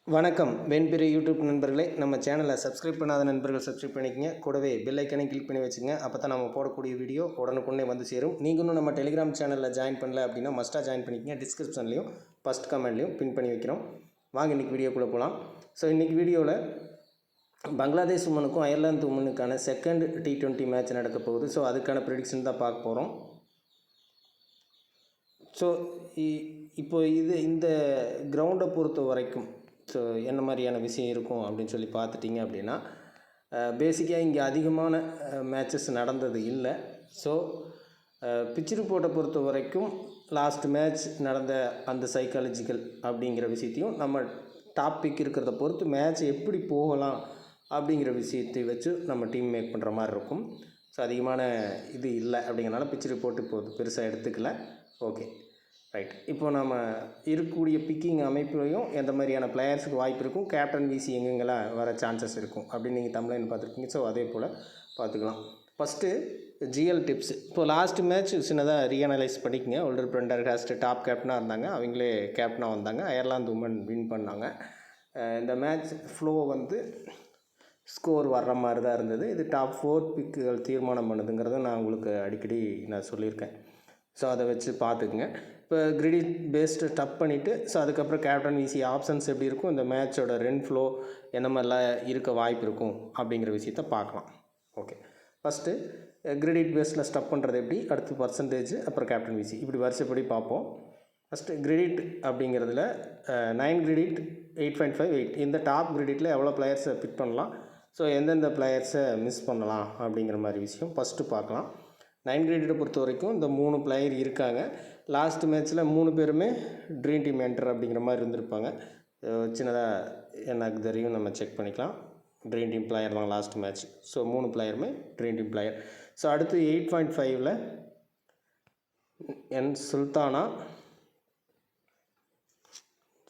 வணக்கம் வெண்பிரி யூடியூப் நண்பர்களே, நம்ம சேனலை சப்ஸ்கிரைப் பண்ணாத நண்பர்கள் சப்ஸ்கிரைப் பண்ணிக்கங்க. கூடவே பெல் ஐக்கனை கிளிக் பண்ணி வச்சுங்க. அப்போ தான் நம்ம போடக்கூடிய வீடியோ உடனுக்குடனே வந்து சேரும். நீங்கள் இன்னும் நம்ம டெலிகிராம் சேனலில் ஜாயின் பண்ணல அப்படின்னா மஸ்ட்டாக ஜாயின் பண்ணிக்கங்க. டிஸ்கிரிப்ஷன்லையும் ஃபஸ்ட் கமெண்ட்லையும் பின் பண்ணி வைக்கிறோம். வாங்க இன்றைக்கி வீடியோக்குள்ளே போகலாம். ஸோ இன்றைக்கி வீடியோவில் பங்களாதேஷ் உமனுக்கும் அயர்லாந்து உமனுக்கான செகண்ட் T20 மேட்ச் நடக்க போகுது. ஸோ அதுக்கான ப்ரெடிக்ஷன் தான் பார்க்க போகிறோம். ஸோ இப்போ இந்த கிரவுண்டை பொறுத்த வரைக்கும் ஸோ என்ன மாதிரியான விஷயம் இருக்கும் அப்படின்னு சொல்லி பார்த்துட்டிங்க அப்படின்னா, பேசிக்காக இங்கே அதிகமான மேட்சஸ் நடந்தது இல்லை. ஸோ பிச் ரிப்போர்ட்டை பொறுத்த வரைக்கும் லாஸ்ட் மேட்ச் நடந்த அந்த சைக்காலஜிக்கல் அப்படிங்கிற விஷயத்தையும் நம்ம டாபிக் இருக்கிறத பொறுத்து மேட்ச் எப்படி போகலாம் அப்படிங்கிற விஷயத்தை வச்சு நம்ம டீம் மேக் பண்ணுற மாதிரி இருக்கும். ஸோ அதிகமான இது இல்லை அப்படிங்கிறனால பிச் ரிப்போர்ட் இப்போது பெருசாக எடுத்துக்கல. Okay right. இப்போ நம்ம இருக்கக்கூடிய பிக்கிங் அமைப்புலையும் எந்த மாதிரியான பிளேயர்ஸுக்கு வாய்ப்பு இருக்கும், கேப்டன் விசி எங்கெங்கெல்லாம் வர சான்சஸ் இருக்கும் அப்படின்னு நீங்கள் தமிழ்லைன் பார்த்துருக்கீங்க. ஸோ அதே போல் பார்த்துக்கலாம். First GL tips. இப்போது லாஸ்ட் மேட்ச் சின்னதாக ரீஅனலைஸ் பண்ணிக்கங்க. ஓல்டர் பிரெண்டர்காஸ்ட் டாப் கேப்டனாக இருந்தாங்க, அவங்களே கேப்டனாக வந்தாங்க. அயர்லாந்து உமன் வின் பண்ணாங்க. இந்த மேட்ச் ஃப்ளோ ஸ்கோர் வர்ற மாதிரி தான் இருந்தது. இது டாப் 4 பிக்குகள் தீர்மானம் பண்ணுதுங்கிறத நான் உங்களுக்கு அடிக்கடி சொல்லியிருக்கேன். ஸோ அதை வச்சு பார்த்துக்குங்க. இப்போ கிரெடிட் பேஸ்டு டப் பண்ணிவிட்டு ஸோ அதுக்கப்புறம் கேப்டன் விசி ஆப்ஷன்ஸ் எப்படி இருக்கும், இந்த மேட்சோட ரன் ஃப்ளோ என்ன மாதிரிலாம் இருக்க வாய்ப்பு இருக்கும் அப்படிங்கிற விஷயத்த பார்க்கலாம். ஓகே, ஃபஸ்ட்டு கிரெடிட் பேஸில் ஸ்டப் பண்ணுறது எப்படி, அடுத்து பர்சன்டேஜ், அப்புறம் கேப்டன் விசி, இப்படி வரிசைப்படி பார்ப்போம். ஃபஸ்ட்டு கிரெடிட் அப்படிங்கிறதுல 9 கிரெடிட் 8.5 8 இந்த டாப் கிரெடிட்டில் எவ்வளோ பிளேயர்ஸை பிக் பண்ணலாம், ஸோ எந்தெந்த பிளேயர்ஸை மிஸ் பண்ணலாம் அப்படிங்கிற மாதிரி விஷயம் ஃபஸ்ட்டு பார்க்கலாம். 9 கிரெடிட்டை பொறுத்த வரைக்கும் இந்த 3 பிளேயர் இருக்காங்க. லாஸ்ட் மேட்ச்சில் 3 பேருமே ட்ரீம் டீம் என்டர் அப்படிங்கிற மாதிரி இருந்திருப்பாங்க. சின்னதாக எனக்கு தெரியும், நம்ம செக் பண்ணிக்கலாம். ட்ரீம் டீம் பிளேயர் தான் லாஸ்ட் மேட்ச். ஸோ 3 பிளேயருமே ட்ரீம் டீம் பிளேயர். ஸோ அடுத்து 8.5ல் என் சுல்தானா,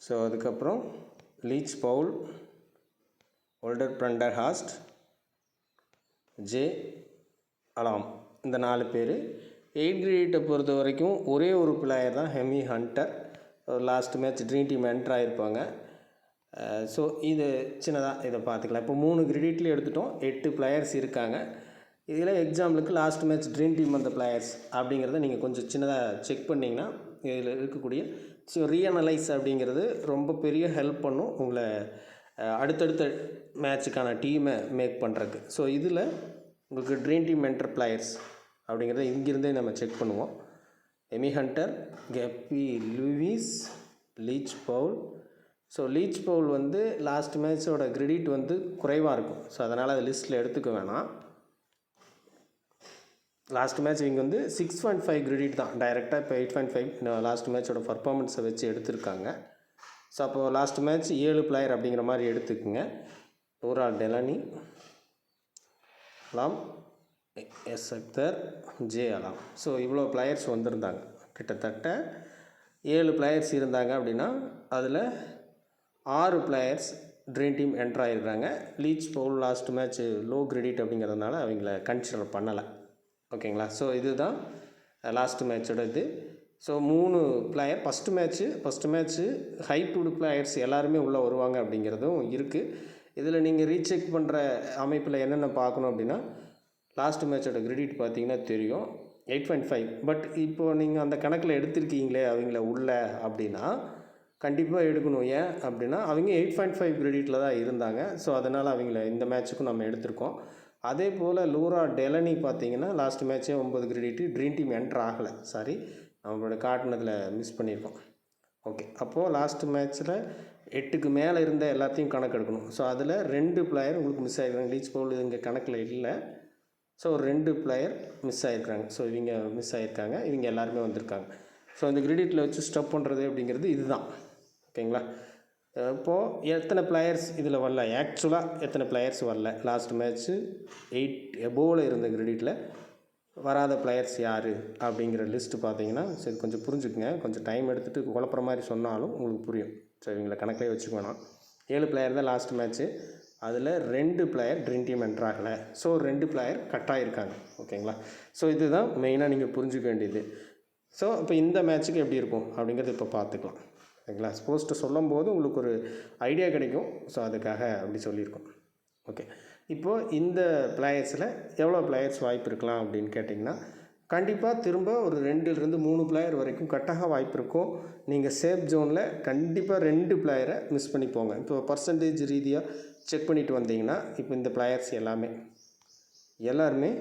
ஸோ அதுக்கப்புறம் லீச் பவுல், ஓல்டர் பிரெண்டர்காஸ்ட், ஜே அலாம், இந்த 4 பேர். 8 கிரெடிட்டை பொறுத்த வரைக்கும் ஒரே ஒரு பிளேயர் தான் Amy Hunter, last match dream team enter ஆகிருப்பாங்க. ஸோ இது சின்னதாக இதை பார்த்துக்கலாம். இப்போ 3 கிரெடிட்லேயே எடுத்துட்டோம், 8 பிளேயர்ஸ் இருக்காங்க. இதில் எக்ஸாம்பிளுக்கு லாஸ்ட் மேட்ச் ட்ரீம் டீம் வந்த பிளேயர்ஸ் அப்படிங்கிறத நீங்கள் கொஞ்சம் சின்னதாக செக் பண்ணிங்கன்னா இதில் இருக்கக்கூடிய ரீஅனலைஸ் அப்படிங்கிறது ரொம்ப பெரிய ஹெல்ப் பண்ணும் உங்களை அடுத்தடுத்த மேட்சுக்கான டீமை மேக் பண்ணுறதுக்கு. ஸோ இதில் உங்களுக்கு ட்ரீம் டீம் என்டர் பிளேயர்ஸ் அப்படிங்கிறத இங்கிருந்தே நம்ம செக் பண்ணுவோம். Amy Hunter, Gaby Lewis, Leah Paul. So Leah Paul last மேட்சோட கிரெடிட் குறைவாக இருக்கும். ஸோ அதனால் அது லிஸ்ட்டில் எடுத்துக்க வேணாம். லாஸ்ட் மேட்ச் இவங்க 6.5 கிரெடிட் தான் டைரெக்டாக. இப்போ 8.5 லாஸ்ட் மேட்சோட பர்ஃபார்மன்ஸை வச்சு எடுத்திருக்காங்க. ஸோ அப்போது லாஸ்ட் மேட்ச் 7 பிளேயர் அப்படிங்கிற மாதிரி எடுத்துக்குங்க. Laura Delany, Alam, S Akhtar, J Alam. So இவ்வளோ பிளேயர்ஸ் வந்திருந்தாங்க. கிட்டத்தட்ட 7 பிளேயர்ஸ் இருந்தாங்க அப்படின்னா அதில் 6 பிளேயர்ஸ் ட்ரீம் டீம் என்டர் ஆகிருக்காங்க. Leah Paul last match low credit அப்படிங்கிறதுனால அவங்கள கன்சிடர் பண்ணலை. ஓகேங்களா? ஸோ இதுதான் லாஸ்ட் மேட்சோட இது. So 3 player first match hyped players எல்லாருமே உள்ளே வருவாங்க அப்படிங்கிறதும் இருக்குது. இதில் நீங்கள் ரீசெக் பண்ணுற அமைப்பில் என்னென்ன பார்க்கணும் அப்படின்னா, லாஸ்ட் மேட்சோட கிரெடிட் பார்த்தீங்கன்னா தெரியும் 8.5. பட் இப்போது நீங்கள் அந்த கணக்கில் எடுத்திருக்கீங்களே அவங்கள உள்ள அப்படின்னா கண்டிப்பாக எடுக்கணும். ஏன் அப்படின்னா அவங்க 8.5 கிரெடிட்டில் தான் இருந்தாங்க. ஸோ அதனால் அவங்கள இந்த மேட்ச்சுக்கும் நம்ம எடுத்திருக்கோம். அதே போல் லூரா டெலனி பார்த்தீங்கன்னா லாஸ்ட் மேட்ச்சே 9 கிரெடிட்டு, ட்ரீம் டீம் என்டர் ஆகலை. சாரி, நம்மளோட காட்டினதில் மிஸ் பண்ணியிருக்கோம். ஓகே, அப்போது லாஸ்ட் மேட்ச்சில் 8க்கு மேலே இருந்த எல்லாத்தையும் கணக்கு எடுக்கணும். ஸோ அதில் 2 பிளேயர் உங்களுக்கு மிஸ் ஆகிருக்காங்க. லீச் பவுல் இங்கே கணக்கில் இல்லை. ஸோ 2 பிளேயர் மிஸ் ஆகிருக்காங்க. ஸோ இவங்க மிஸ் ஆகிருக்காங்க, இவங்க எல்லாருமே வந்திருக்காங்க. ஸோ இந்த கிரெடிட்டில் வச்சு ஸ்டப் பண்ணுறது அப்படிங்கிறது இதுதான். ஓகேங்களா? இப்போது எத்தனை பிளேயர்ஸ் இதில் வரல, ஆக்சுவலாக எத்தனை பிளேயர்ஸ் வரல, லாஸ்ட் மேட்ச்சு 8 எபோவில் இருந்த கிரெடிட்டில் வராத பிளேயர்ஸ் யார் அப்படிங்கிற லிஸ்ட்டு பார்த்தீங்கன்னா, சரி கொஞ்சம் புரிஞ்சுக்குங்க. கொஞ்சம் டைம் எடுத்துகிட்டு குழப்புற மாதிரி சொன்னாலும் உங்களுக்கு புரியும். ஸோ இவங்களை கணக்கிலே வச்சுக்க வேணாம். 7 பிளேயர் தான் லாஸ்ட் மேட்ச்சு. அதில் 2 பிளேயர் ட்ரீம் டீம் என்டர் ஆகலை. ஸோ 2 பிளேயர் கட் ஆகிருக்காங்க. ஓகேங்களா? ஸோ இதுதான் மெயினாக நீங்கள் புரிஞ்சுக்க வேண்டியது. ஸோ இப்போ இந்த மேட்ச்சுக்கு எப்படி இருக்கும் அப்படிங்கிறது இப்போ பார்த்துக்கலாம். ஓகேங்களா. ஸ்போஸ்ட்டு சொல்லும்போது உங்களுக்கு ஒரு ஐடியா கிடைக்கும். ஸோ அதுக்காக அப்படி சொல்லியிருக்கோம். ஓகே. இப்போது இந்த பிளேயர்ஸில் எவ்வளோ பிளேயர்ஸ் வாய்ப்பு இருக்கலாம் அப்படின்னு கேட்டிங்கன்னா, கண்டிப்பாக திரும்ப ஒரு 2லிருந்து 3 பிளேயர் வரைக்கும் கட்டாக வாய்ப்பு இருக்கும். நீங்கள் சேஃப் ஜோனில் கண்டிப்பாக 2 பிளேயரை மிஸ் பண்ணி போங்க. இப்போ பர்சன்டேஜ் ரீதியாக செக் பண்ணிவிட்டு வந்தீங்கன்னா, இப்போ இந்த பிளேயர்ஸ் எல்லாருமே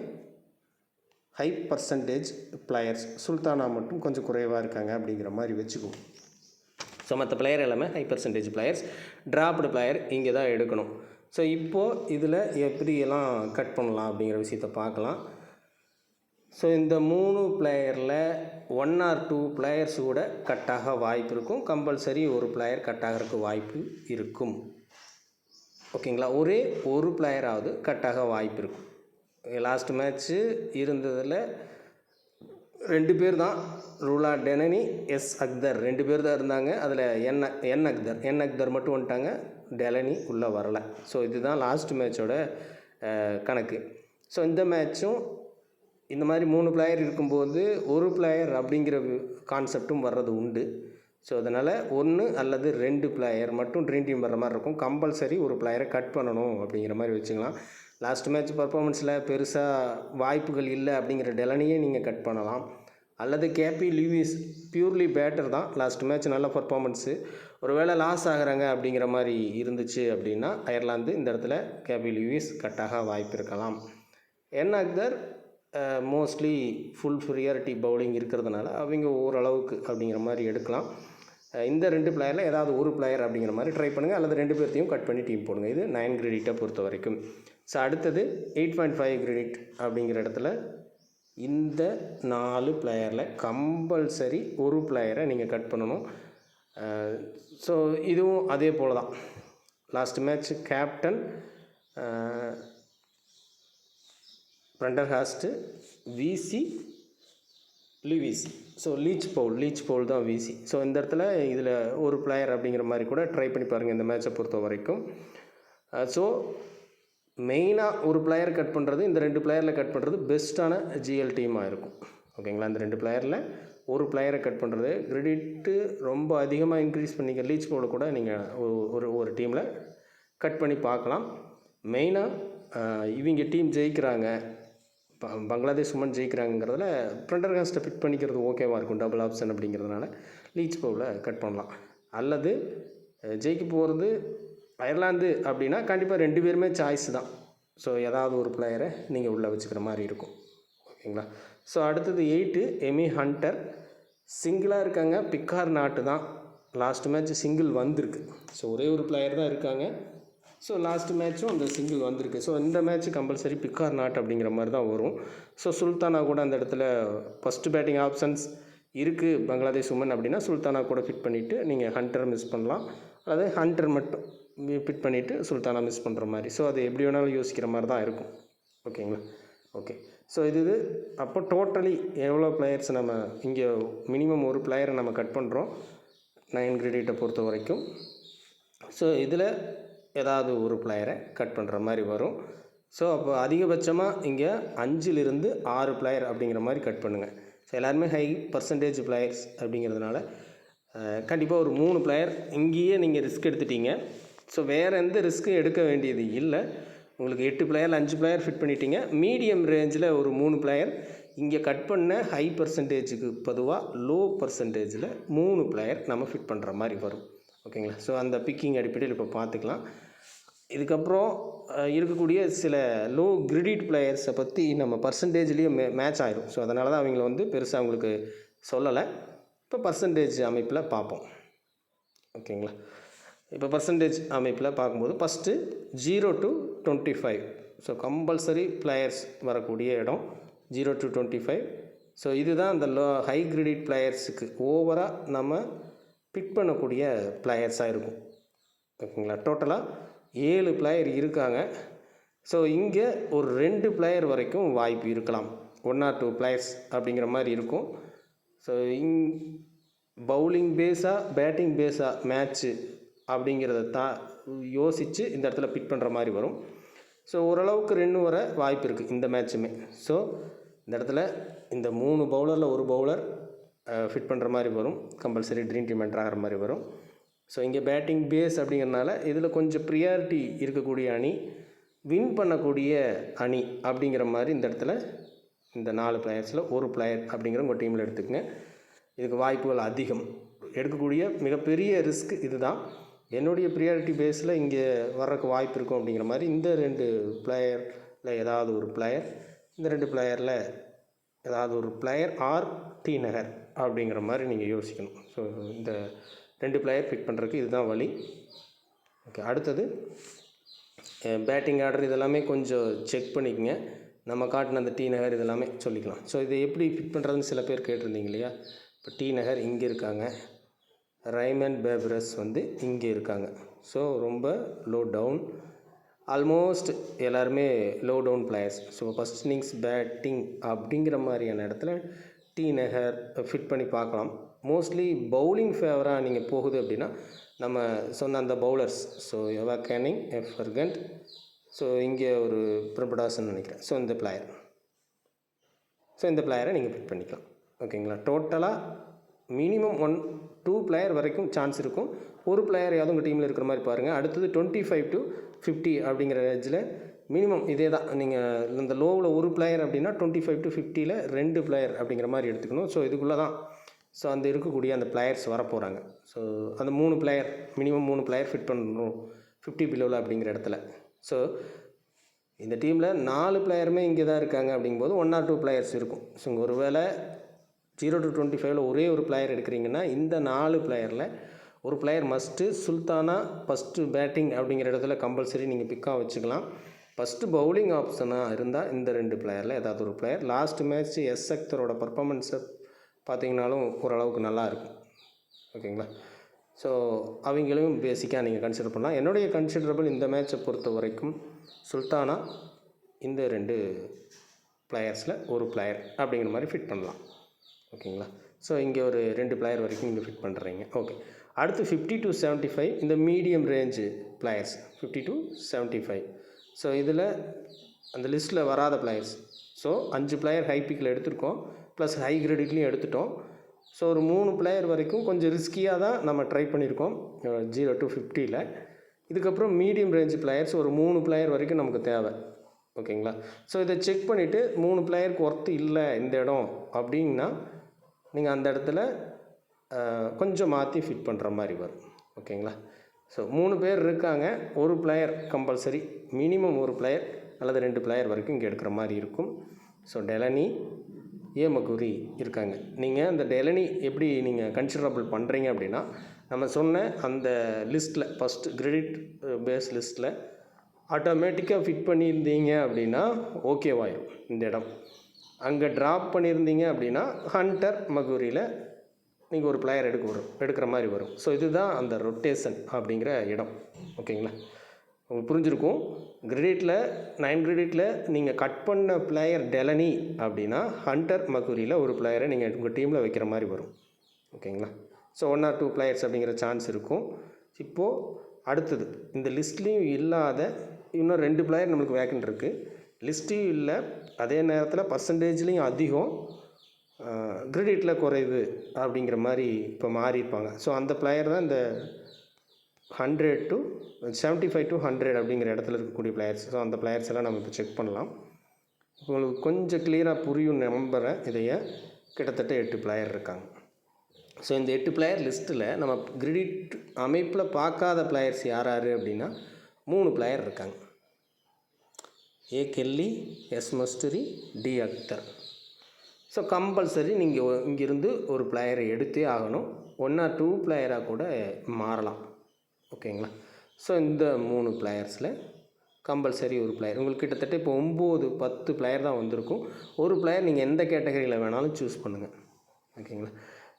ஹை பர்சன்டேஜ் பிளேயர்ஸ். சுல்தானா மட்டும் கொஞ்சம் குறைவாக இருக்காங்க அப்படிங்கிற மாதிரி வச்சுக்குவோம். ஸோ மற்ற பிளேயர் எல்லாமே high percentage players. Dropped player இங்கே தான் எடுக்கணும். ஸோ இப்போது இதில் எப்படியெல்லாம் கட் பண்ணலாம் அப்படிங்கிற விஷயத்த பார்க்கலாம். ஸோ இந்த 3 பிளேயரில் 1 or 2 பிளேயர்ஸ் கூட கட்டாக வாய்ப்பு இருக்கும். கம்பல்சரி ஒரு பிளேயர் கட்டாகிறதுக்கு வாய்ப்பு இருக்கும். ஓகேங்களா. ஒரே ஒரு பிளேயராவது கட்டாக வாய்ப்பு இருக்கும். லாஸ்ட் மேட்ச்சு இருந்ததில் 2 பேர் தான், ரூலா டெனனி, எஸ் அக்தர் 2 பேர் தான் இருந்தாங்க. அதில் என் அக்தர் மட்டும் வந்துட்டாங்க, டெலனி உள்ளே வரலை. ஸோ இதுதான் லாஸ்ட் மேட்சோட கணக்கு. ஸோ இந்த மேட்சும் இந்த மாதிரி 3 பிளேயர் இருக்கும்போது ஒரு பிளேயர் அப்படிங்கிற கான்செப்டும் வர்றது உண்டு. ஸோ அதனால் 1 அல்லது 2 பிளேயர் மட்டும் ட்ரீம் டீம் வர்ற மாதிரி இருக்கும். கம்பல்சரி ஒரு பிளேயரை கட் பண்ணணும் அப்படிங்கிற மாதிரி வச்சுக்கலாம். லாஸ்ட் மேட்ச் பர்ஃபார்மன்ஸில் பெருசாக வாய்ப்புகள் இல்லை அப்படிங்கிற டெலனியே நீங்கள் கட் பண்ணலாம். அல்லது கேபி லூயிஸ் பியூர்லி பேட்டர் தான், லாஸ்ட் மேட்ச் நல்ல பர்ஃபார்மன்ஸு. ஒருவேளை லாஸ் ஆகிறாங்க அப்படிங்கிற மாதிரி இருந்துச்சு அப்படின்னா அயர்லாந்து இந்த இடத்துல கேபி லூயிஸ் கட்டாக வாய்ப்பு இருக்கலாம். N Akhtar mostly full priority bowling இருக்கிறதுனால அவங்க ஓரளவுக்கு அப்படிங்கிற மாதிரி எடுக்கலாம். இந்த 2 பிளேயரில் ஏதாவது ஒரு பிளேயர் அப்படிங்கிற மாதிரி ட்ரை பண்ணுங்கள். அல்லது 2 பேர்த்தையும் கட் பண்ணி டீம் போடுங்க. இது 9 கிரெடிட்டை பொறுத்த வரைக்கும். ஸோ அடுத்தது 8.5 கிரெடிட் அப்படிங்கிற இடத்துல இந்த 4 பிளேயரில் கம்பல்சரி ஒரு பிளேயரை நீங்கள் கட் பண்ணணும். ஸோ இதுவும் அதே போல் தான். லாஸ்ட் மேட்ச் கேப்டன் பிரண்டர்ஹாஸ்ட்டு, விசி லூயிஸ். ஸோ லீச் பவுல் தான் விசி. ஸோ இந்த இடத்துல இதில் ஒரு பிளேயர் அப்படிங்கிற மாதிரி கூட ட்ரை பண்ணி பாருங்கள் இந்த மேட்சை பொறுத்த வரைக்கும். ஸோ மெயினாக ஒரு பிளேயர் கட் பண்ணுறது, இந்த 2 பிளேயரில் கட் பண்ணுறது பெஸ்ட்டான ஜிஎல் டீமாக இருக்கும். ஓகேங்களா. இந்த 2 பிளேயரில் ஒரு பிளேயரை கட் பண்ணுறது கிரெடிட்டு ரொம்ப அதிகமாக இன்க்ரீஸ் பண்ணிங்க. லீச் பவுலை கூட நீங்கள் ஒரு டீமில் கட் பண்ணி பார்க்கலாம். மெயினாக இவங்க டீம் ஜெயிக்கிறாங்க, பங்களாதேஷ் உமன் ஜெயிக்கிறாங்கிறதுல பிரண்டர்காஸ்ட்டை ஃபிட் பண்ணிக்கிறது ஓகேவாக இருக்கும். டபுள் ஆப்ஷன் அப்படிங்கிறதுனால லீச் பவுலை கட் பண்ணலாம். அல்லது ஜெயிக்க போகிறது அயர்லாந்து அப்படின்னா கண்டிப்பாக 2 பேருமே சாய்ஸ் தான். ஸோ ஏதாவது ஒரு பிளேயரை நீங்கள் உள்ளே வச்சுக்கிற மாதிரி இருக்கும். ஓகேங்களா. ஸோ அடுத்தது 8 எமி ஹண்டர். சிங்கிளாக இருக்காங்க, பிக்கார் நாட்டு தான். லாஸ்ட் மேட்ச் சிங்கிள் வந்திருக்கு. ஸோ ஒரே ஒரு பிளேயர் தான் இருக்காங்க. ஸோ லாஸ்ட் மேட்ச்சும் அந்த சிங்கிள் வந்திருக்கு. ஸோ இந்த மேட்ச் கம்பல்சரி பிக்கார் நாட் அப்படிங்கிற மாதிரி தான் வரும். ஸோ சுல்தானா கூட அந்த இடத்துல ஃபஸ்ட்டு பேட்டிங் ஆப்ஷன்ஸ் இருக்குது பங்களாதேஷ் உமன் அப்படின்னா சுல்தானா கூட ஃபிட் பண்ணிவிட்டு நீங்கள் ஹண்டர் மிஸ் பண்ணலாம். அதாவது ஹண்டர் மட்டும் ஃபிட் பண்ணிவிட்டு சுல்தானா மிஸ் பண்ணுற மாதிரி. ஸோ அது எப்படி வேணாலும் யோசிக்கிற மாதிரி தான் இருக்கும். ஓகேங்களா. ஓகே. ஸோ இது அப்போ டோட்டலி எவ்வளோ பிளேயர்ஸ் நம்ம இங்கே மினிமம் ஒரு பிளேயரை நம்ம கட் பண்ணுறோம் 9 கிரெடிட்டை பொறுத்த வரைக்கும். ஸோ இதில் ஏதாவது ஒரு பிளேயரை கட் பண்ணுற மாதிரி வரும். ஸோ அப்போ அதிகபட்சமாக இங்கே 5லிருந்து 6 பிளேயர் அப்படிங்கிற மாதிரி கட் பண்ணுங்கள். ஸோ எல்லாருமே ஹை பர்சன்டேஜ் பிளேயர்ஸ் அப்படிங்கிறதுனால கண்டிப்பாக ஒரு 3 பிளேயர் இங்கேயே நீங்கள் ரிஸ்க் எடுத்துட்டீங்க. ஸோ வேறு எந்த ரிஸ்க்கும் எடுக்க வேண்டியது இல்லை. உங்களுக்கு 8 பிளேயர் 5 பிளேயர் ஃபிட் பண்ணிட்டீங்க. மீடியம் ரேஞ்சில் ஒரு 3 பிளேயர் இங்கே கட் பண்ண ஹை பர்சன்டேஜுக்கு பொதுவாக லோ பர்சன்டேஜில் 3 பிளேயர் நம்ம ஃபிட் பண்ணுற மாதிரி வரும். ஓகேங்களா. ஸோ அந்த பிக்கிங் அடிப்படையில் இப்போ பார்த்துக்கலாம். இதுக்கப்புறம் இருக்கக்கூடிய சில லோ கிரெடிட் பிளேயர்ஸை பற்றி நம்ம பர்சன்டேஜ்லேயே மேட்ச் ஆகிடும். ஸோ அதனால தான் அவங்கள பெருசாக அவங்களுக்கு சொல்லலை. இப்போ பர்சன்டேஜ் அமைப்பில் பார்ப்போம். ஓகேங்களா. இப்போ பர்சன்டேஜ் அமைப்பில் பார்க்கும்போது first 0 to 25. So compulsory players வரக்கூடிய இடம் 0 to 25. ஸோ இதுதான் அந்த ஹை கிரெடிட் பிளேயர்ஸுக்கு ஓவராக நம்ம பிக் பண்ணக்கூடிய பிளேயர்ஸாக இருக்கும். ஓகேங்களா. டோட்டலாக 7 பிளேயர் இருக்காங்க. ஸோ இங்கே ஒரு 2 பிளேயர் வரைக்கும் வாய்ப்பு இருக்கலாம். 1 or 2 பிளேயர்ஸ் அப்படிங்கிற மாதிரி இருக்கும். ஸோ பவுலிங் பேஸாக பேட்டிங் பேஸாக மேட்ச்சு அப்படிங்கிறத தான் யோசித்து இந்த இடத்துல பிக் பண்ணுற மாதிரி வரும். ஸோ ஓரளவுக்கு 2 வர வாய்ப்பு இருக்குது இந்த மேட்சுமே. ஸோ இந்த இடத்துல இந்த 3 பவுலரில் ஒரு பவுலர் ஃபிட் பண்ணுற மாதிரி வரும். கம்பல்சரி ட்ரீம் டீம் என்ட்ரு ஆகிற மாதிரி வரும். ஸோ இங்கே பேட்டிங் பேஸ் அப்படிங்கிறனால இதில் கொஞ்சம் ப்ரியாரிட்டி இருக்கக்கூடிய அணி, வின் பண்ணக்கூடிய அணி அப்படிங்கிற மாதிரி இந்த இடத்துல இந்த 4 பிளேயர்ஸில் ஒரு பிளேயர் அப்படிங்கிற உங்கள் டீமில் எடுத்துக்கங்க. இதுக்கு வாய்ப்புகள் அதிகம். எடுக்கக்கூடிய மிகப்பெரிய ரிஸ்க் இது தான். என்னுடைய ப்ரியாரிட்டி பேஸில் இங்கே வர்றதுக்கு வாய்ப்பு இருக்கும் அப்படிங்கிற மாதிரி இந்த 2 பிளேயரில் ஏதாவது ஒரு பிளேயர், இந்த 2 பிளேயரில் ஏதாவது ஒரு பிளேயர் ஆர் டி நகர் அப்படிங்கிற மாதிரி நீங்கள் யோசிக்கணும். ஸோ இந்த 2 பிளேயர் பிக் பண்ணுறதுக்கு இதுதான் வழி. ஓகே, அடுத்தது பேட்டிங் ஆர்டர் இதெல்லாமே கொஞ்சம் செக் பண்ணிக்கங்க. நம்ம காட்டின அந்த டி நகர் இதெல்லாமே சொல்லிக்கலாம். ஸோ இதை எப்படி பிக் பண்ணுறதுன்னு சில பேர் கேட்டிருந்தீங்க இல்லையா? இப்போ டி நகர் இங்கே இருக்காங்க, ரைமண்ட் பேப்ரஸ் இங்கே இருக்காங்க. ஸோ ரொம்ப லோ டவுன், ஆல்மோஸ்ட் எல்லாருமே low down players. So first innings batting அப்படிங்கிற மாதிரியான இடத்துல டி நகர் ஃபிட் பண்ணி பார்க்கலாம். மோஸ்ட்லி பவுலிங் ஃபேவராக நீங்கள் போகுது அப்படின்னா நம்ம சொன்ன அந்த பவுலர்ஸ், ஸோ எவா கேனிங், எஃபர்கண்ட், ஸோ இங்கே ஒரு பிரபடாசன் நினைக்கிறேன். ஸோ இந்த பிளேயர், ஸோ இந்த பிளேயரை நீங்கள் பிக் பண்ணிக்கலாம். ஓகேங்களா? டோட்டலாக மினிமம் 1-2 பிளேயர் வரைக்கும் சான்ஸ் இருக்கும். ஒரு பிளேயர் யாவது உங்கள் டீமில் இருக்கிற மாதிரி பாருங்கள். அடுத்தது 25 to 50 அப்படிங்கிற ரேஞ்சில் மினிமம் இதே தான். நீங்கள் இந்த லோவில் ஒரு பிளேயர் அப்படின்னா 25 to 50ல் 2 பிளேயர் அப்படிங்கிற மாதிரி எடுத்துக்கணும். ஸோ இதுக்குள்ளே தான் ஸோ அந்த இருக்கக்கூடிய அந்த பிளேயர்ஸ் வரப்போகிறாங்க. ஸோ அந்த 3 பிளேயர் மினிமம் 3 பிளேயர் ஃபிட் பண்ணணும் 50 பிலோவில் அப்படிங்கிற இடத்துல. ஸோ இந்த டீமில் 4 பிளேயருமே இங்கே தான் இருக்காங்க அப்படிங்கும்போது 1 or 2 பிளேயர்ஸ் இருக்கும். ஸோ ஒரு வேளை 0 to 25ல் ஒரே ஒரு பிளேயர் எடுக்கிறீங்கன்னா இந்த 4 பிளேயரில் ஒரு player must Sultana first batting அப்படிங்கிற இடத்துல கம்பல்சரி நீங்கள் பிக்காக வச்சுக்கலாம். ஃபஸ்ட்டு பவுலிங் ஆப்ஷனாக இருந்தால் இந்த 2 பிளேயரில் ஏதாவது ஒரு பிளேயர். லாஸ்ட் மேட்ச் எஸ் அக்தரோட பர்ஃபார்மன்ஸை பார்த்தீங்கனாலும் ஓரளவுக்கு நல்லா இருக்கும். ஓகேங்களா? ஸோ அவங்களையும் பேசிக்காக நீங்கள் கன்சிடர் பண்ணலாம். என்னுடைய கன்சிடரபிள் இந்த மேட்சை பொறுத்த வரைக்கும் சுல்தானா இந்த 2 பிளேயர்ஸில் ஒரு பிளேயர் அப்படிங்கிற மாதிரி ஃபிட் பண்ணலாம். ஓகேங்களா? ஸோ இங்கே ஒரு 2 பிளேயர் வரைக்கும் நீங்கள் ஃபிட் பண்ணுறீங்க. ஓகே, அடுத்து 50 to 75 இந்த medium range players 50 to 75. So இதில் அந்த லிஸ்ட்டில் வராத பிளேயர்ஸ். ஸோ 5 பிளேயர் ஹை பிக்கில் எடுத்திருக்கோம், ப்ளஸ் ஹை கிரெடிட்லேயும் எடுத்துட்டோம். ஸோ ஒரு 3 பிளேயர் வரைக்கும் கொஞ்சம் ரிஸ்கியாக தான் நம்ம ட்ரை பண்ணியிருக்கோம் 0 to 50ல். இதுக்கப்புறம் மீடியம் ரேஞ்சு பிளேயர்ஸ் ஒரு 3 பிளேயர் வரைக்கும் நமக்கு தேவை. ஓகேங்களா? ஸோ இதை செக் பண்ணிவிட்டு 3 பிளேயருக்கு ஒர்த்து இல்லை இந்த இடம் அப்படின்னா நீங்கள் அந்த இடத்துல கொஞ்சம் மாற்றி ஃபிட் பண்ணுற மாதிரி வரும். ஓகேங்களா? ஸோ 3 பேர் இருக்காங்க, ஒரு பிளேயர் கம்பல்சரி, மினிமம் ஒரு பிளேயர் அல்லது 2 பிளேயர் வரைக்கும் இங்கே எடுக்கிற மாதிரி இருக்கும். ஸோ டெலனி, மகுரி இருக்காங்க. நீங்கள் அந்த டெலனி எப்படி நீங்கள் கன்சிடரபிள் பண்ணுறீங்க அப்படின்னா நம்ம சொன்ன அந்த லிஸ்ட்டில் ஃபஸ்ட்டு கிரெடிட் பேஸ் லிஸ்ட்டில் ஆட்டோமேட்டிக்காக ஃபிட் பண்ணியிருந்தீங்க அப்படின்னா ஓகேவாயிரும் இந்த இடம். அங்கே ட்ராப் பண்ணியிருந்தீங்க அப்படின்னா ஹண்டர் மகுரியில் நீங்கள் ஒரு பிளேயர் எடுக்கிற மாதிரி வரும். ஸோ இதுதான் அந்த ரொட்டேஷன் அப்படிங்கிற இடம். ஓகேங்களா? உங்களுக்கு புரிஞ்சிருக்கும். கிரெடிட்டில் 9 கிரெடிட்டில் நீங்கள் கட் பண்ண பிளேயர் டெலனி அப்படின்னா ஹண்டர் மகுரியில் ஒரு பிளேயரை நீங்கள் உங்கள் டீமில் வைக்கிற மாதிரி வரும். ஓகேங்களா? ஸோ 1 or 2 பிளேயர்ஸ் அப்படிங்கிற சான்ஸ் இருக்கும். இப்போது அடுத்தது இந்த லிஸ்ட்லேயும் இல்லாத இன்னும் 2 பிளேயர் நம்மளுக்கு வேக்கண்ட் இருக்குது. லிஸ்ட்டையும் இல்லை, அதே நேரத்தில் பர்சன்டேஜ்லேயும் அதிகம், கிரெடிட்டில் குறைவு அப்படிங்கிற மாதிரி இப்போ மாறியிருப்பாங்க. ஸோ அந்த பிளேயர் தான் இந்த 100 to 75 to 100 அப்படிங்கிற இடத்துல இருக்கக்கூடிய பிளேயர்ஸ். ஸோ அந்த பிளேயர்ஸ் எல்லாம் நம்ம இப்போ செக் பண்ணலாம். உங்களுக்கு கொஞ்சம் கிளியராக புரியும் நம்புகிறேன். இதையே கிட்டத்தட்ட 8 பிளேயர் இருக்காங்க. ஸோ இந்த 8 பிளேயர் லிஸ்ட்டில் நம்ம கிரெடிட் அமைப்பில் பார்க்காத பிளேயர்ஸ் யார் அப்படின்னா 3 பிளேயர் இருக்காங்க. Kelly, S Mostary, D Akhtar. So compulsory நீங்கள் இங்கிருந்து ஒரு பிளேயரை எடுத்தே ஆகணும். 1 or 2 பிளேயராக கூட மாறலாம். ஓகேங்களா? ஸோ இந்த 3 பிளேயர்ஸில் கம்பல்சரி ஒரு பிளேயர். உங்களுக்கு கிட்டத்தட்ட இப்போ 9-10 பிளேயர் தான் வந்திருக்கும். ஒரு பிளேயர் நீங்கள் எந்த கேட்டகரியில் வேணாலும் சூஸ் பண்ணுங்கள். ஓகேங்களா?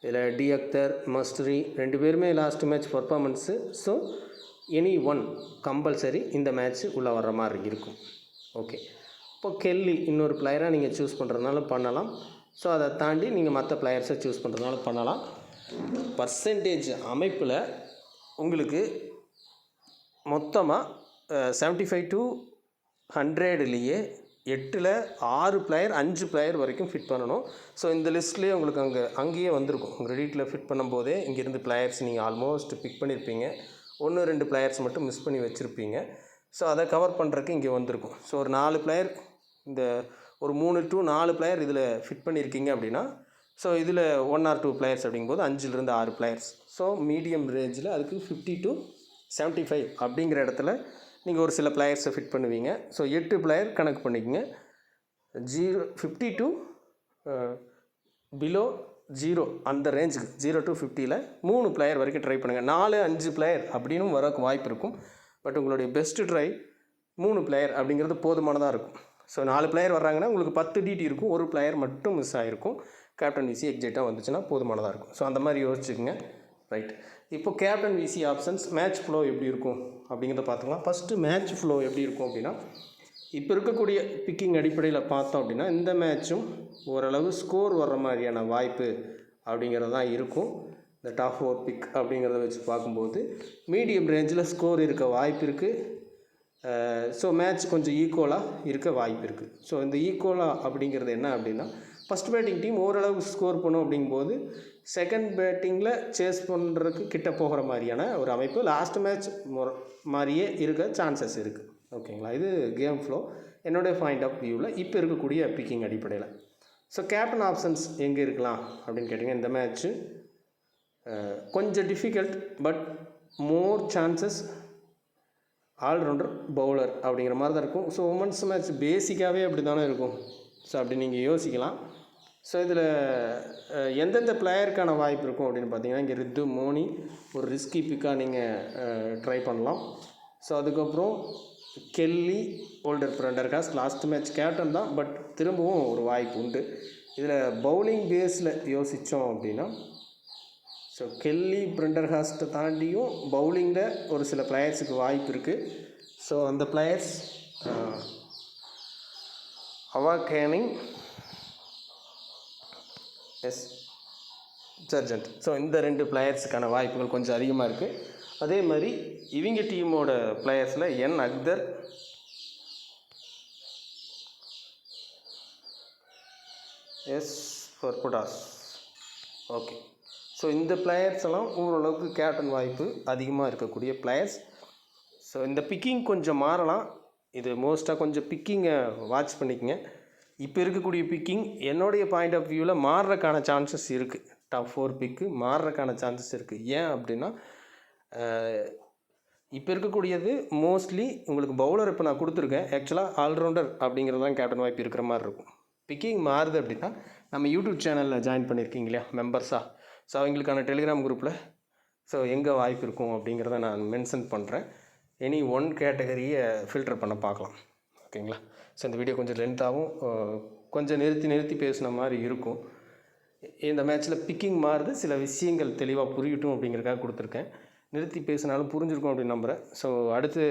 இதில் டி அக்தர், மஸ்டரி 2 பேருமே last match performance. So any one compulsory இந்த மேட்ச்சு உள்ளே வர்ற மாதிரி இருக்கும். ஓகே, இப்போ கெல்லி இன்னொரு பிளேயராக நீங்கள் சூஸ் பண்ணுறதுனால பண்ணலாம். ஸோ அதை தாண்டி நீங்கள் மற்ற பிளேயர்ஸை சூஸ் பண்ணுறதுனால பண்ணலாம். பர்சன்டேஜ் அமைப்பில் உங்களுக்கு மொத்தமாக 75 to 100லேயே 8ல் 6 பிளேயர் 5 பிளேயர் வரைக்கும் ஃபிட் பண்ணணும். ஸோ இந்த லிஸ்ட்லேயே உங்களுக்கு அங்கேயே வந்திருக்கும். உங்கள் ரெடிட்டில் ஃபிட் பண்ணும்போதே இங்கேருந்து பிளேயர்ஸ் நீங்கள் ஆல்மோஸ்ட் பிக் பண்ணியிருப்பீங்க. 1-2 பிளேயர்ஸ் மட்டும் மிஸ் பண்ணி வச்சுருப்பீங்க. ஸோ அதை கவர் பண்ணுறதுக்கு இங்கே வந்திருக்கும். ஸோ ஒரு 4 பிளேயர், இந்த ஒரு 3 to 4 பிளேயர் இதில் ஃபிட் பண்ணியிருக்கீங்க அப்படின்னா, ஸோ இதில் 1 or 2 பிளேயர்ஸ் அப்படிங்கும்போது 5லேருந்து 6 பிளேயர்ஸ். ஸோ மீடியம் ரேஞ்சில் அதுக்கு 50 to 75 அப்படிங்கிற இடத்துல நீங்கள் ஒரு சில பிளேயர்ஸை ஃபிட் பண்ணுவீங்க. ஸோ 8 பிளேயர் கணக்கு பண்ணிக்கோங்க. 50 to பிலோ 0 அந்த ரேஞ்சுக்கு 0 to 50ல் 3 பிளேயர் வரைக்கும் ட்ரை பண்ணுங்கள். 4-5 பிளேயர் அப்படின்னு வரக்கு வாய்ப்பு இருக்கும். பட் உங்களுடைய பெஸ்ட்டு ட்ரை 3 பிளேயர் அப்படிங்கிறது போதுமானதாக இருக்கும். ஸோ 4 பிளேயர் வர்றாங்கன்னா உங்களுக்கு 10 டிடி இருக்கும், ஒரு பிளேயர் மட்டும் மிஸ் ஆகிருக்கும். கேப்டன் விசி எக்ஸைட்டாக வந்துச்சுன்னா போதுமானதாக இருக்கும். ஸோ அந்த மாதிரி யோசிச்சுக்கோங்க. ரைட், இப்போ கேப்டன் விசி ஆப்ஷன்ஸ் மேட்ச் ஃப்ளோ எப்படி இருக்கும் அப்படிங்கிறத பார்த்துக்கலாம். ஃபஸ்ட்டு மேட்ச் ஃப்ளோ எப்படி இருக்கும் அப்படின்னா, இப்போ இருக்கக்கூடிய பிக்கிங் அடிப்படையில் பார்த்தோம் அப்படின்னா இந்த மேட்சும் ஓரளவு ஸ்கோர் வர்ற மாதிரியான வாய்ப்பு அப்படிங்கிறது தான் இருக்கும். இந்த டாப் 4 பிக் அப்படிங்கிறத வச்சு பார்க்கும்போது மீடியம் ரேஞ்சில் ஸ்கோர் இருக்க வாய்ப்பு இருக்குது. ஸோ மேட்ச் கொஞ்சம் ஈக்குவலாக இருக்க வாய்ப்பு இருக்குது. ஸோ இந்த ஈக்குவலாக அப்படிங்கிறது என்ன அப்படின்னா, ஃபஸ்ட் பேட்டிங் டீம் ஓரளவுக்கு ஸ்கோர் பண்ணும் அப்படிங்கும்போது செகண்ட் பேட்டிங்கில் சேஸ் பண்ணுறதுக்கு கிட்ட போகிற மாதிரியான ஒரு அமைப்பு லாஸ்ட் மேட்ச் மாதிரியே இருக்க சான்சஸ் இருக்குது. ஓகேங்களா, இது கேம் ஃப்ளோ என்னுடைய பாயிண்ட் ஆஃப் வியூவில் இப்போ இருக்கக்கூடிய பிக்கிங் அடிப்படையில். ஸோ கேப்டன் ஆப்ஷன்ஸ் எங்கே இருக்கலாம் அப்படின்னு கேட்டிங்க, இந்த மேட்ச்சு கொஞ்சம் difficult but more chances all rounder bowler அப்படிங்கிற மாதிரி தான் இருக்கும். ஸோ உமன்ஸ் மேட்ச் பேசிக்காகவே அப்படி தானே இருக்கும். ஸோ அப்படி நீங்கள் யோசிக்கலாம். ஸோ இதில் எந்தெந்த பிளேயருக்கான வாய்ப்பு இருக்கும் அப்படின்னு பார்த்தீங்கன்னா, இங்கே ரித்து மோனி ஒரு ரிஸ்கி பிக்காக நீங்கள் ட்ரை பண்ணலாம். ஸோ அதுக்கப்புறம் கெல்லி ஓல்டர் பிரண்டர்காஸ்ட் லாஸ்ட் மேட்ச் கேப்டன் தான், பட் திரும்பவும் ஒரு வாய்ப்பு உண்டு. இதில் பவுலிங் பேஸில் யோசித்தோம் அப்படின்னா, ஸோ கெல்லி பிரண்டர்காஸ்ட்டை தாண்டியும் பவுலிங்கில் ஒரு சில பிளேயர்ஸுக்கு வாய்ப்பு இருக்குது. ஸோ அந்த பிளேயர்ஸ் அவா கேனிங், சர்ஜென்ட். ஸோ இந்த 2 பிளேயர்ஸுக்கான வாய்ப்புகள் கொஞ்சம் அதிகமாக இருக்குது. அதே மாதிரி இவங்க டீமோட பிளேயர்ஸில் அக்தர், ஃபர்புடாஸ். ஓகே, ஸோ இந்த பிளேயர்ஸ் எல்லாம் ஓரளவுக்கு கேப்டன் வாய்ப்பு அதிகமாக இருக்கக்கூடிய பிளேயர்ஸ். ஸோ இந்த பிக்கிங் கொஞ்சம் மாறலாம். இது மோஸ்ட்டாக கொஞ்சம் பிக்கிங்கை வாட்ச் பண்ணிக்கங்க. இப்போ இருக்கக்கூடிய பிக்கிங் என்னுடைய பாயிண்ட் ஆஃப் வியூவில் மாறுறதுக்கான சான்சஸ் இருக்குது. டாப் 4 பிக்கு மாறுறதுக்கான சான்சஸ் இருக்குது. ஏன் அப்படின்னா, இப்போ இருக்கக்கூடியது மோஸ்ட்லி உங்களுக்கு பவுலர் இப்போ நான் கொடுத்துருக்கேன். ஆக்சுவலாக ஆல்ரவுண்டர் அப்படிங்கிறது தான் கேப்டன் வாய்ப்பு இருக்கிற மாதிரி இருக்கும். பிக்கிங் மாறுது அப்படின்னா, நம்ம யூடியூப் சேனலில் ஜாயின் பண்ணியிருக்கீங்க இல்லையா மெம்பர்ஸாக, ஸோ அவங்களுக்கான டெலிகிராம் குரூப்பில் ஸோ எங்கே வாய்ப்பு இருக்கும் அப்படிங்கிறத நான் மென்ஷன் பண்ணுறேன். எனி 1 கேட்டகரியை ஃபில்டர் பண்ண பார்க்கலாம். ஓகேங்களா. ஸோ இந்த வீடியோ கொஞ்சம் லென்த்தாகவும் கொஞ்சம் நிறுத்தி பேசின மாதிரி இருக்கும். இந்த மேட்ச்சில் பிக்கிங் மாறுது, சில விஷயங்கள் தெளிவாக புரியட்டும் அப்படிங்கிறக்காக கொடுத்துருக்கேன். நிறுத்தி பேசினாலும் புரிஞ்சிருக்கும் அப்படின்னு நம்புகிறேன். ஸோ அடுத்து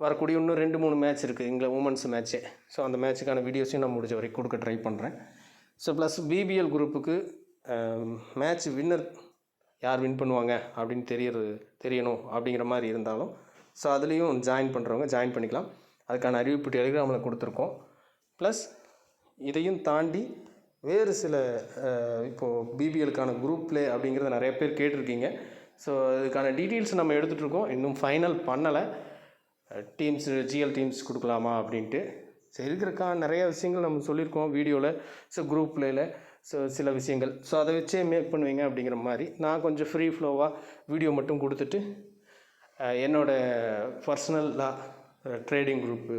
வரக்கூடிய இன்னும் 2-3 மேட்ச் இருக்குது இங்கே உமன்ஸ் மேட்ச்சே. ஸோ அந்த மேட்ச்சுக்கான வீடியோஸையும் நான் முடிஞ்ச வரைக்கும் கொடுக்க ட்ரை பண்ணுறேன். ஸோ ப்ளஸ் பிபிஎல் குரூப்புக்கு மேட்ச் வின்னர் யார் வின் பண்ணுவாங்க அப்படின்னு தெரியணும் அப்படிங்கிற மாதிரி இருந்தாலும் ஸோ அதுலேயும் ஜாயின் பண்ணுறவங்க ஜாயின் பண்ணிக்கலாம். அதுக்கான அறிவிப்பு டெலிகிராமில் கொடுத்துருக்கோம். ப்ளஸ் இதையும் தாண்டி வேறு சில இப்போது பிபிஎலுக்கான குரூப் ப்ளே அப்படிங்கிறத நிறைய பேர் கேட்டிருக்கீங்க. ஸோ அதுக்கான டீட்டெயில்ஸ் நம்ம எடுத்துகிட்ருக்கோம். இன்னும் ஃபைனல் பண்ணலை. டீம்ஸ் ஜிஎல் டீம்ஸ் கொடுக்கலாமா அப்படின்ட்டு. ஸோ இருக்கிறக்கான நிறைய விஷயங்கள் நம்ம சொல்லியிருக்கோம் வீடியோவில். ஸோ குரூப் ப்ளேயில் ஸோ சில விஷயங்கள் ஸோ அதை வச்சே மேக் பண்ணுவீங்க அப்படிங்கிற மாதிரி நான் கொஞ்சம் ஃப்ரீ ஃப்ளோவாக வீடியோ மட்டும் கொடுத்துட்டு என்னோடய பர்சனலாக ட்ரேடிங் குரூப்பு,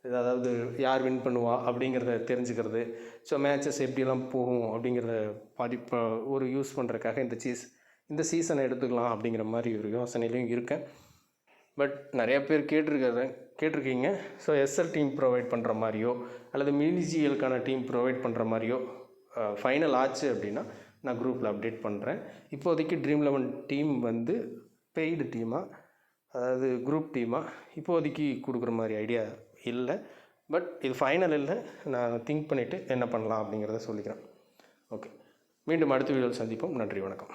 அதாவது யார் வின் பண்ணுவா அப்படிங்கிறத தெரிஞ்சுக்கிறது, ஸோ மேட்சஸ் எப்படியெல்லாம் போகும் அப்படிங்கிறத ஒரு யூஸ் பண்ணுறதுக்காக இந்த சீசனை எடுத்துக்கலாம் அப்படிங்கிற மாதிரி ஒரு யோசனையிலையும் இருக்கேன். பட் நிறையா பேர் கேட்டிருக்கீங்க. ஸோ எஸ்எல் டீம் ப்ரொவைட் பண்ணுற மாதிரியோ அல்லது மினிஜிஎலுக்கான டீம் ப்ரொவைட் பண்ணுற மாதிரியோ ஃபைனல் ஆச்சு அப்படின்னா நான் குரூப்பில் அப்டேட் பண்ணுறேன். இப்போதைக்கு ட்ரீம்11 டீம் வந்து பெய்டு டீமாக, அதாவது குரூப் டீமாக இப்போதைக்கு கொடுக்குற மாதிரி ஐடியா இல்லை. பட் இது ஃபைனல் இல்லை, நான் திங்க் பண்ணிவிட்டு என்ன பண்ணலாம் அப்படிங்கிறத சொல்லிக்கிறேன். ஓகே, மீண்டும் அடுத்த வீடியோவில் சந்திப்போம். நன்றி, வணக்கம்.